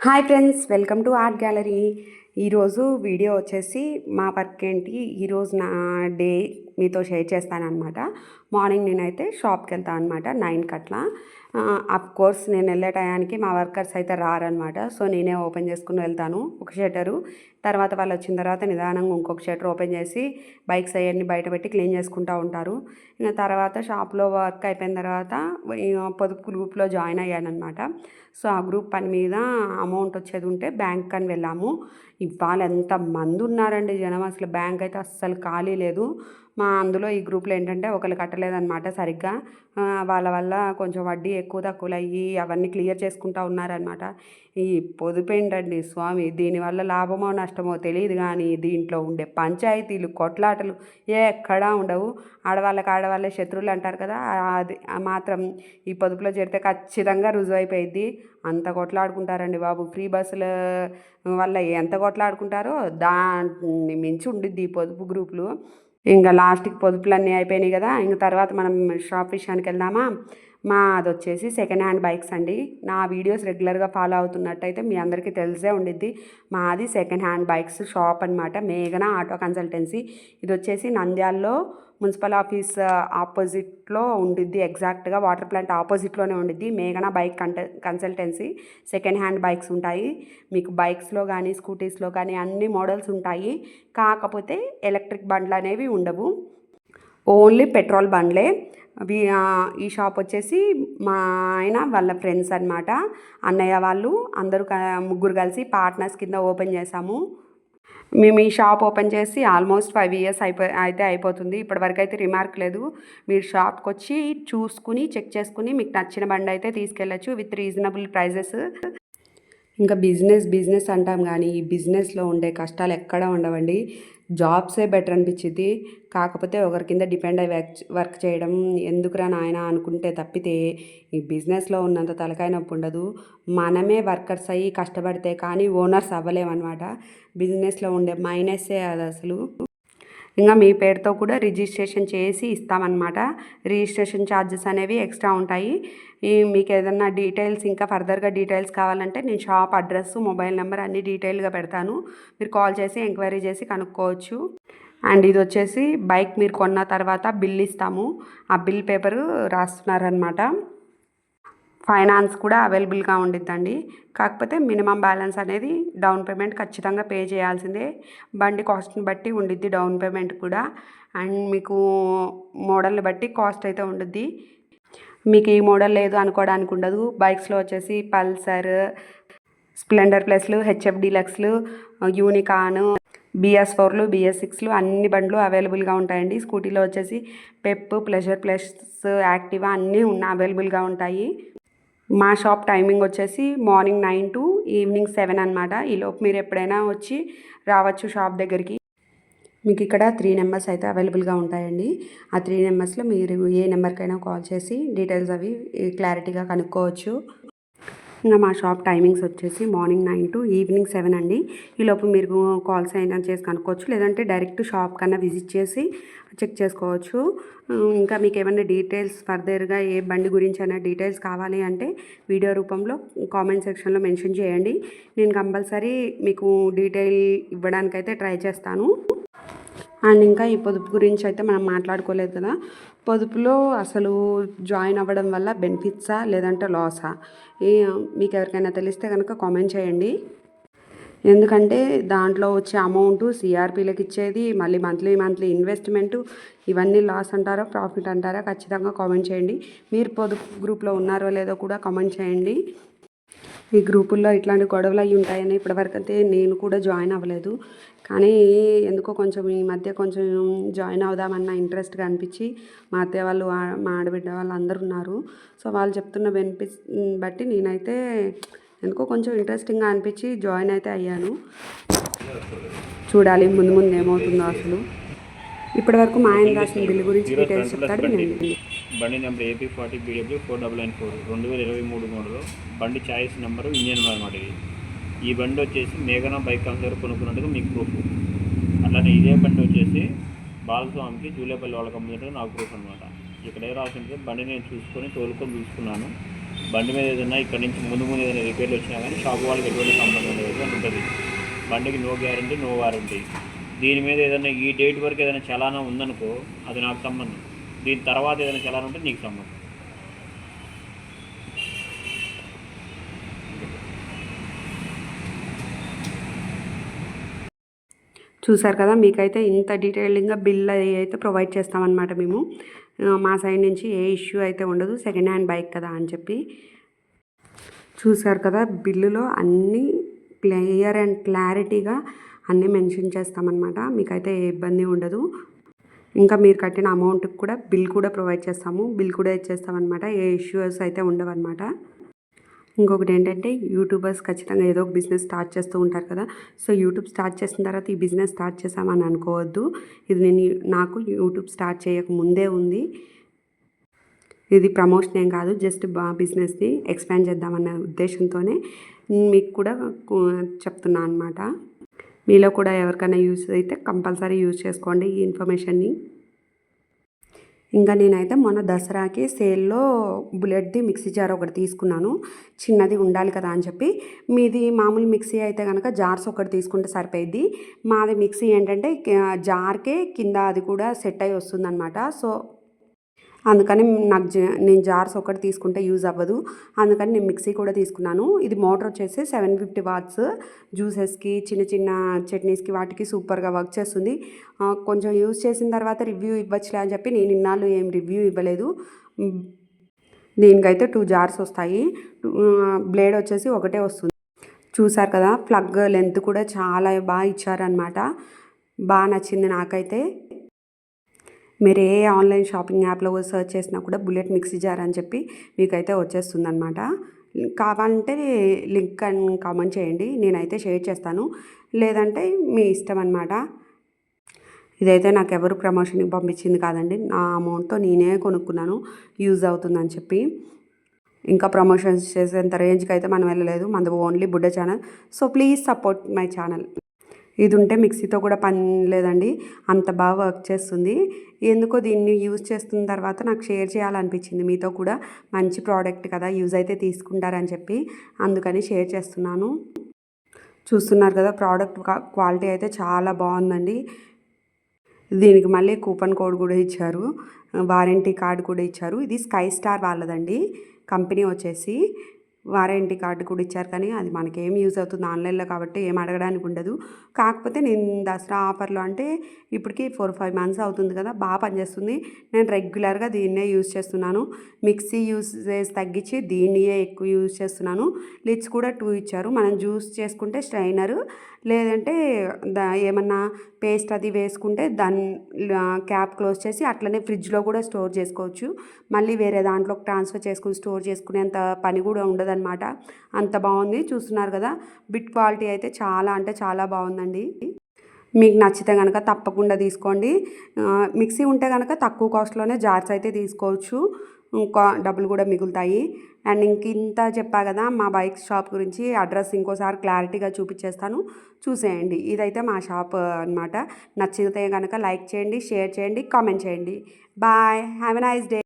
Hi friends, welcome to art gallery. ఈరోజు video వచ్చేసి మా వర్క్ ఏంటి, ఈరోజు నా డే మీతో షేర్ చేస్తానన్నమాట. మార్నింగ్ నేనైతే షాప్కి వెళ్తాను అనమాట 9కి అట్లా. కోర్స్ నేను వెళ్ళే టయానికి మా వర్కర్స్ అయితే రారనమాట. సో నేనే ఓపెన్ చేసుకుని వెళ్తాను ఒక షట్టరు. తర్వాత వాళ్ళు వచ్చిన తర్వాత నిదానంగా ఇంకొక షట్టర్ ఓపెన్ చేసి బైక్స్ అవన్నీ బయట పెట్టి క్లీన్ చేసుకుంటూ ఉంటారు. ఇంకా తర్వాత షాప్లో వర్క్ అయిపోయిన తర్వాత పొదుపు గ్రూప్లో జాయిన్ అయ్యానమాట. సో ఆ గ్రూప్ పని మీద అమౌంట్ వచ్చేది ఉంటే బ్యాంక్ అని వెళ్ళాము. ఇవాళ ఎంత మంది ఉన్నారండి జనం, అసలు బ్యాంక్ అయితే అస్సలు ఖాళీ లేదు. అందులో ఈ గ్రూప్లో ఏంటంటే ఒకళ్ళు కట్టలేదన్నమాట సరిగ్గా. వాళ్ళ వల్ల కొంచెం వడ్డీ ఎక్కువ తక్కువలు అయ్యి అవన్నీ క్లియర్ చేసుకుంటూ ఉన్నారనమాట. ఈ పొదుపు ఏంటండి స్వామి, దీనివల్ల లాభమో నష్టమో తెలియదు, కానీ దీంట్లో ఉండే పంచాయతీలు కొట్లాటలు ఎక్కడా ఉండవు. ఆడవాళ్ళే శత్రువులు అంటారు కదా, అది మాత్రం ఈ పొదుపులో చేరితే ఖచ్చితంగా రుజువు అయిపోయింది. అంత కొట్లాడుకుంటారండి బాబు. ఫ్రీ బస్సుల వల్ల ఎంత కొట్లాడుకుంటారో దాన్ని మించి ఉండిద్ది ఈ పొదుపు గ్రూపులు. ఇంకా లాస్ట్కి పొదుపులన్నీ అయిపోయినాయి కదా, ఇంక తర్వాత మనం షాప్ విషయానికి వెళ్దామా. అది వచ్చేసి సెకండ్ హ్యాండ్ బైక్స్ అండి. నా వీడియోస్ రెగ్యులర్గా ఫాలో అవుతున్నట్టయితే మీ అందరికీ తెలిసే ఉండిద్ది. మాది సెకండ్ హ్యాండ్ బైక్స్ షాప్ అనమాట, మేఘన ఆటో కన్సల్టెన్సీ. ఇది వచ్చేసి నంద్యాలలో మున్సిపల్ ఆఫీస్ ఆపోజిట్లో ఉండిద్ది, ఎగ్జాక్ట్గా వాటర్ ప్లాంట్ ఆపోజిట్లోనే ఉండిద్ది మేఘన bike consultancy. Second hand bikes ఉంటాయి మీకు, బైక్స్లో కానీ స్కూటీస్లో కానీ అన్ని మోడల్స్ ఉంటాయి. కాకపోతే ఎలక్ట్రిక్ బండ్లు అనేవి ఉండవు, ఓన్లీ పెట్రోల్ బండ్లే. ఈ షాప్ వచ్చేసి మా ఆయన వాళ్ళ ఫ్రెండ్స్ అనమాట, అన్నయ్య వాళ్ళు అందరూ ముగ్గురు కలిసి పార్ట్నర్స్ కింద ఓపెన్ చేశాము. మేము ఈ షాప్ ఓపెన్ చేసి ఆల్మోస్ట్ 5 years అయిపోతుంది. ఇప్పటివరకు అయితే రిమార్క్ లేదు. మీరు షాప్కి వచ్చి చూసుకుని చెక్ చేసుకుని మీకు నచ్చిన బండి అయితే తీసుకెళ్ళచ్చు విత్ రీజనబుల్ ప్రైజెస్. ఇంకా బిజినెస్ అంటాం కానీ ఈ బిజినెస్లో ఉండే కష్టాలు ఎక్కడా ఉండవండి. జాబ్సే బెటర్ అనిపించింది. కాకపోతే ఒకరి కింద డిపెండ్ అయ్యి వర్క్ చేయడం ఎందుకురా నాయన అనుకుంటే తప్పితే ఈ బిజినెస్లో ఉన్నంత తలకాయ నొప్పి ఉండదు. మనమే వర్కర్స్ అయ్యి కష్టపడితే కానీ ఓనర్స్ అవ్వలేమన్నమాట. బిజినెస్లో ఉండే మైనస్సే అది అసలు. ఇంకా మీ పేరుతో కూడా రిజిస్ట్రేషన్ చేసి ఇస్తామన్నమాట. రిజిస్ట్రేషన్ ఛార్జెస్ అనేవి ఎక్స్ట్రా ఉంటాయి. మీకు ఏదన్నా డీటెయిల్స్ ఇంకా ఫర్దర్గా డీటెయిల్స్ కావాలంటే నేను షాప్ అడ్రస్, మొబైల్ నెంబర్ అన్ని డీటెయిల్గా పెడతాను. మీరు కాల్ చేసి ఎంక్వైరీ చేసి కనుక్కోవచ్చు. అండ్ ఇది వచ్చేసి బైక్ మీరు కొన్న తర్వాత బిల్ ఇస్తాము, ఆ బిల్ పేపరు రాస్తున్నారనమాట. ఫైనాన్స్ కూడా అవైలబుల్గా ఉండిద్దండి. కాకపోతే మినిమం బ్యాలెన్స్ అనేది డౌన్ పేమెంట్ ఖచ్చితంగా పే చేయాల్సిందే. బండి కాస్ట్ని బట్టి ఉండిద్ది డౌన్ పేమెంట్ కూడా. అండ్ మీకు మోడల్ని బట్టి కాస్ట్ అయితే ఉండిద్ది. మీకు ఈ మోడల్ లేదు అనుకోవడానికి ఉండదు. బైక్స్లో వచ్చేసి పల్సర్, స్ప్లెండర్ ప్లస్లు, హెచ్ఎఫ్ డీలక్స్లు, యూనికాన్, BS4లు, BS6లు అన్ని బండ్లు అవైలబుల్గా ఉంటాయండి. స్కూటీలో వచ్చేసి పెప్, ప్లెజర్ ప్లస్, యాక్టివా అన్నీ అవైలబుల్గా ఉంటాయి. మా షాప్ టైమింగ్ వచ్చేసి మార్నింగ్ 9 to ఈవినింగ్ 7 అనమాట. ఈలోపు మీరు ఎప్పుడైనా వచ్చి రావచ్చు షాప్ దగ్గరికి. మీకు ఇక్కడ 3 నెంబర్స్ అయితే అవైలబుల్గా ఉంటాయండి. ఆ 3 నెంబర్స్లో మీరు ఏ నెంబర్కైనా కాల్ చేసి డీటెయిల్స్ అవి క్లారిటీగా కనుక్కోవచ్చు. ఇంకా మా షాప్ టైమింగ్స్ వచ్చేసి మార్నింగ్ 9 to ఈవినింగ్ 7 అండి. ఈలోపు మీరు కాల్స్ అయినా చేసి కనుక్కోవచ్చు, లేదంటే డైరెక్ట్ షాప్ కన్నా విజిట్ చేసి చెక్ చేసుకోవచ్చు. ఇంకా మీకు ఏమైనా డీటెయిల్స్ ఫర్దర్గా ఏ బండి గురించి అయినా డీటెయిల్స్ కావాలి అంటే వీడియో రూపంలో కామెంట్ సెక్షన్లో మెన్షన్ చేయండి. నేను కంపల్సరీ మీకు డీటెయిల్ ఇవ్వడానికైతే ట్రై చేస్తాను. అండ్ ఇంకా ఈ పొదుపు గురించి అయితే మనం మాట్లాడుకోలేదు కదా. పొదుపులో అసలు జాయిన్ అవ్వడం వల్ల బెనిఫిట్సా లేదంటే లాసా, మీకు ఎవరికైనా తెలిస్తే కనుక కామెంట్ చేయండి. ఎందుకంటే దాంట్లో వచ్చే అమౌంట్ CRPలకు ఇచ్చేది, మళ్ళీ మంత్లీ ఇన్వెస్ట్మెంటు, ఇవన్నీ లాస్ అంటారా ప్రాఫిట్ అంటారా ఖచ్చితంగా కామెంట్ చేయండి. మీరు పొదుపు గ్రూప్లో ఉన్నారో లేదో కూడా కామెంట్ చేయండి. ఈ గ్రూపుల్లో ఇట్లాంటి గొడవలు అవి ఉంటాయని ఇప్పటివరకు అయితే నేను కూడా జాయిన్ అవ్వలేదు, కానీ ఎందుకో కొంచెం ఈ మధ్య కొంచెం జాయిన్ అవుదామన్న ఇంట్రెస్ట్గా అనిపించి మా అత్తయ్య వాళ్ళు, మా ఆడబిడ్డ వాళ్ళు అందరూ ఉన్నారు. సో వాళ్ళు చెప్తున్న బెనిఫిట్స్ బట్టి నేనైతే ఎందుకో కొంచెం ఇంట్రెస్టింగ్గా అనిపించి జాయిన్ అయితే అయ్యాను. చూడాలి ముందు ఏమవుతుందో అసలు. ఇప్పటివరకు మా ఆయన రాసిన బిల్లు గురించి డీటెయిల్స్ చెప్తాడు వినండి. బండి నెంబర్ AP40 BW 4994 2023 మోడల్. బండి ఛాయిస్ నెంబరు, ఇంజన్ అనమాట. ఈ బండి వచ్చేసి మేఘన బైక్ కన్సర్ కొనుక్కున్నట్టుగా మీకు ప్రూఫ్. అలానే ఇదే బండి వచ్చేసి బాలస్వామికి జూలేపల్లి వాళ్ళకి అమ్మినట్టుగా నాకు ప్రూఫ్ అనమాట. ఇక్కడ ఏ రాసింటే బండి నేను చూసుకొని తోలుకొని తీసుకున్నాను. బండి మీద ఏదైనా ఇక్కడ నుంచి ముందు ఏదైనా రిపేర్లు వచ్చినా కానీ షాప్ వాళ్ళకి ఎటువంటి సంబంధం లేదు అని ఉంటుంది. బండికి నో గ్యారంటీ, నో వారంటీ. దీని మీద ఏదైనా ఈ డేట్ వరకు ఏదైనా చలానా ఉందనుకో అది నాకు సంబంధం, దీని తర్వాత ఏదైనా చలానా ఉంటే నీకు సంబంధం. చూసారు కదా, మీకైతే ఇంత డీటెయిలింగ్గా బిల్ అయితే ప్రొవైడ్ చేస్తామన్నమాట మేము. మా సైడ్ నుంచి ఏ ఇష్యూ అయితే ఉండదు, సెకండ్ హ్యాండ్ బైక్ కదా అని చెప్పి. చూసారు కదా, బిల్లులో అన్నీ క్లియర్ అండ్ క్లారిటీగా అన్నీ మెన్షన్ చేస్తామన్నమాట. మీకైతే ఏ ఇబ్బంది ఉండదు. ఇంకా మీరు కట్టిన అమౌంట్కి కూడా బిల్ కూడా ప్రొవైడ్ చేస్తాము, బిల్ కూడా ఇచ్చేస్తామన్నమాట. ఏ ఇష్యూస్ అయితే ఉండవన్నమాట. ఇంకొకటి ఏంటంటే, యూట్యూబర్స్ ఖచ్చితంగా ఏదో ఒక బిజినెస్ స్టార్ట్ చేస్తూ ఉంటారు కదా. సో యూట్యూబ్ స్టార్ట్ చేసిన తర్వాత ఈ బిజినెస్ స్టార్ట్ చేసామని అనుకోవద్దు. ఇది నాకు యూట్యూబ్ స్టార్ట్ చేయక ముందే ఉంది. ఇది ప్రమోషన్ ఏం కాదు, జస్ట్ బిజినెస్ని ఎక్స్పాండ్ చేద్దామన్న ఉద్దేశంతోనే మీకు కూడా చెప్తున్నా అనమాట. మీలో కూడా ఎవరికైనా యూస్ అయితే కంపల్సరీ యూజ్ చేసుకోండి ఈ ఇన్ఫర్మేషన్ని. ఇంకా నేనైతే మొన్న దసరాకి సేల్లో బుల్లెట్ది మిక్సీ జార్ ఒకటి తీసుకున్నాను. చిన్నది ఉండాలి కదా అని చెప్పి. మీది మామూలు మిక్సీ అయితే కనుక జార్స్ ఒకటి తీసుకుంటే సరిపోయిద్ది. మాది మిక్సీ ఏంటంటే జార్కే కింద అది కూడా సెట్ అయ్యి వస్తుందన్నమాట. సో అందుకని నేను జార్స్ ఒకటి తీసుకుంటే యూజ్ అవ్వదు, అందుకని నేను మిక్సీ కూడా తీసుకున్నాను. ఇది మోటార్ వచ్చేసి 750 వాట్స్. జ్యూసెస్కి, చిన్న చిన్న చట్నీస్కి వాటికి సూపర్గా వర్క్ చేస్తుంది. కొంచెం యూజ్ చేసిన తర్వాత రివ్యూ ఇవ్వచ్చులే అని చెప్పి నేను ఇన్నాళ్ళు ఏం రివ్యూ ఇవ్వలేదు. దీనికైతే 2 జార్స్ వస్తాయి, బ్లేడ్ వచ్చేసి ఒకటే వస్తుంది. చూసారు కదా, ప్లగ్ లెంత్ కూడా చాలా బాగా ఇచ్చారనమాట. బాగా నచ్చింది నాకైతే. మీరు ఏ ఆన్లైన్ షాపింగ్ యాప్లో సెర్చ్ చేసినా కూడా బుల్లెట్ మిక్సీ జార్ అని చెప్పి మీకైతే వచ్చేస్తుందన్నమాట. కావాలంటే లింక్ అని కామెంట్ చేయండి, నేనైతే షేర్ చేస్తాను. లేదంటే మీ ఇష్టం అన్నమాట. ఇదైతే నాకు ఎవరు ప్రమోషన్కి పంపించింది కాదండి, నా అమౌంట్తో నేనే కొనుక్కున్నాను, యూజ్ అవుతుందని చెప్పి. ఇంకా ప్రమోషన్స్ చేసేంత రేంజ్కి అయితే మనం వెళ్ళలేదు, మనది ఓన్లీ బుడ్డ channel. So please support my channel. ఇది ఉంటే మిక్సీతో కూడా పని లేదండి, అంత బాగా వర్క్ చేస్తుంది. ఎందుకో దీన్ని యూజ్ చేస్తున్న తర్వాత నాకు షేర్ చేయాలనిపించింది మీతో కూడా. మంచి ప్రోడక్ట్ కదా, యూజ్ అయితే తీసుకుంటారని చెప్పి అందుకని షేర్ చేస్తున్నాను. చూస్తున్నారు కదా, ప్రోడక్ట్ క్వాలిటీ అయితే చాలా బాగుందండి. దీనికి మళ్ళీ కూపన్ కోడ్ కూడా ఇచ్చారు, వారంటీ కార్డు కూడా ఇచ్చారు. ఇది స్కై స్టార్ వాళ్ళదండి కంపెనీ వచ్చేసి. వారంటీ కార్డు కూడా ఇచ్చారు, కానీ అది మనకేం యూజ్ అవుతుంది ఆన్లైన్లో కాబట్టి ఏం అడగడానికి ఉండదు. కాకపోతే నేను దసరా ఆఫర్లో అంటే ఇప్పటికి 4-5 మంత్స్ అవుతుంది కదా, బాగా పనిచేస్తుంది. నేను రెగ్యులర్గా దీన్నే యూజ్ చేస్తున్నాను. మిక్సీ యూసేజ్ తగ్గించి దీన్నే ఎక్కువ యూజ్ చేస్తున్నాను. లిడ్స్ కూడా 2 ఇచ్చారు. మనం జ్యూస్ చేసుకుంటే స్ట్రైనరు, లేదంటే ఏమన్నా పేస్ట్ అది వేసుకుంటే దాన్ని క్యాప్ క్లోజ్ చేసి అట్లనే ఫ్రిడ్జ్లో కూడా స్టోర్ చేసుకోవచ్చు. మళ్ళీ వేరే దాంట్లోకి ట్రాన్స్ఫర్ చేసుకుని స్టోర్ చేసుకునేంత పని కూడా ఉండదన్నమాట. అంత బాగుంది. చూస్తున్నారు కదా, బిట్ క్వాలిటీ అయితే చాలా అంటే చాలా బాగుందండి. మీకు నచ్చితే కనుక తప్పకుండా తీసుకోండి. మిక్సీ ఉంటే కనుక తక్కువ కాస్ట్లోనే జార్స్ అయితే తీసుకోవచ్చు, ఇంకా డబ్బులు కూడా మిగులుతాయి. అండ్ ఇంత చెప్పా కదా మా బైక్ షాప్ గురించి, అడ్రస్ ఇంకోసారి క్లారిటీగా చూపించేస్తాను, చూసేయండి. ఇదైతే మా షాప్ అనమాట. నచ్చితే కనుక లైక్ చేయండి, షేర్ చేయండి, కామెంట్ చేయండి. Bye, have a nice day.